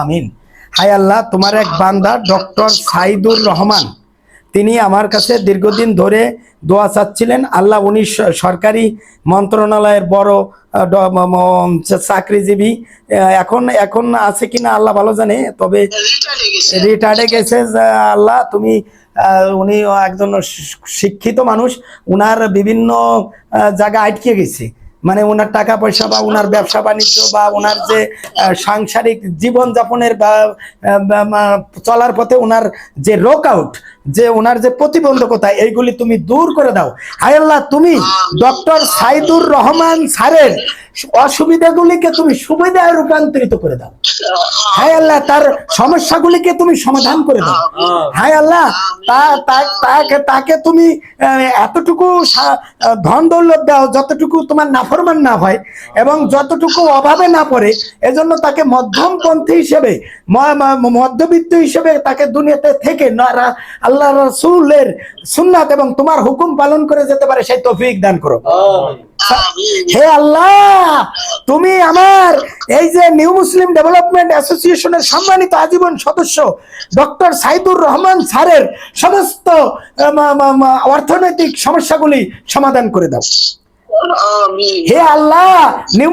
আমিন। হায় আল্লাহ, তোমার এক বান্দা ডক্টর সাইদুর রহমান, তিনি আমার কাছে দীর্ঘদিন ধরে দোয়া চাচ্ছিলেন। আল্লাহ, উনি সরকারি মন্ত্রণালয়ের বড় চাকরিজীবী, এখন এখন আছে কিনা আল্লাহ ভালো জানে, তবে রিটায়ার্ডে গেছে। আল্লাহ তুমি, উনি একজন শিক্ষিত মানুষ, উনার বিভিন্ন জায়গা আটকে গেছে, মানে ওনার টাকা পয়সা বা ওনার ব্যবসা বাণিজ্য বা ওনার যে সাংসারিক জীবনযাপনের বা চলার পথে ওনার যে রোক আউট, যে ওনার যে প্রতিবন্ধকতা, এইগুলি তুমি দূর করে দাও। হায় আল্লাহ, তুমি ডক্টর সাইদুর রহমান স্যারের অসুবিধাগুলিকে তুমি সুবিধায় রূপান্তরিত করে দাও। হায় আল্লাহ, তার সমস্যাগুলিকে তুমি সমাধান করে দাও। হায় আল্লাহ, তাকে তুমি এতটুকু ধন দৌলত দাও যতটুকু তোমার নাফরমান না হয় এবং যতটুকু অভাবে না পড়ে। এজন্য তাকে মধ্যমপন্থী হিসেবে, মধ্যবিত্ত হিসেবে তাকে দুনিয়াতে থেকে আল্লাহ রাসূলের সুন্নাত এবং তোমার হুকুম পালন করে যেতে পারে সেই তৌফিক দান করো। হে আল্লাহ, তুমি আমার এই যে নিউ মুসলিম ডেভেলপমেন্ট অ্যাসোসিয়েশনের সম্মানিত আজীবন সদস্য ডক্টর সাইদুর রহমান স্যারের সমস্ত অর্থনৈতিক সমস্যাগুলি সমাধান করে দাও। হে আল্লাহ, নিউ